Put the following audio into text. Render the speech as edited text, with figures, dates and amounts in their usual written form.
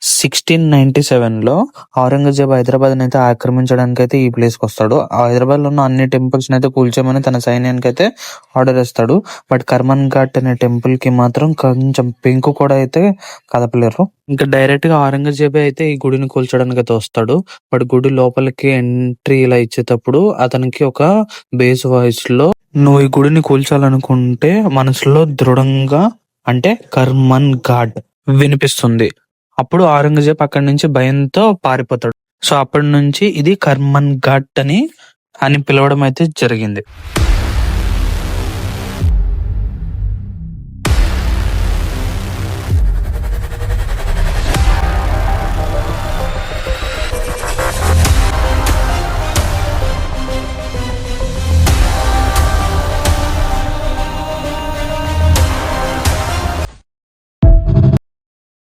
1697లో ఔరంగజేబు హైదరాబాద్ అయితే ఆక్రమించడానికి అయితే ఈ ప్లేస్ కి వస్తాడు. హైదరాబాద్ లో ఉన్న అన్ని టెంపుల్స్ అయితే కూల్చేయమని తన సైన్యానికి అయితే ఆర్డర్ ఇస్తాడు. బట్ కర్మన్ ఘాట్ అనే టెంపుల్ కి మాత్రం కొంచెం పెంకు కూడా అయితే కదపలేరు. ఇంకా డైరెక్ట్ గా ఔరంగజేబే అయితే ఈ గుడిని కూల్చడానికి అయితే వస్తాడు. బట్ గుడి లోపలికి ఎంట్రీ ఇలా ఇచ్చేటప్పుడు అతనికి ఒక బేస్ వాయిస్ లో, నువ్వు ఈ గుడిని కూల్చాలనుకుంటే మనసులో దృఢంగా అంటే కర్మన్ ఘాట్ వినిపిస్తుంది. అప్పుడు ఔరంగజేబ్ అక్కడి నుంచి భయంతో పారిపోతాడు. సో అప్పటి నుంచి ఇది కర్మన్ ఘాట్ అని పిలవడం అయితే జరిగింది.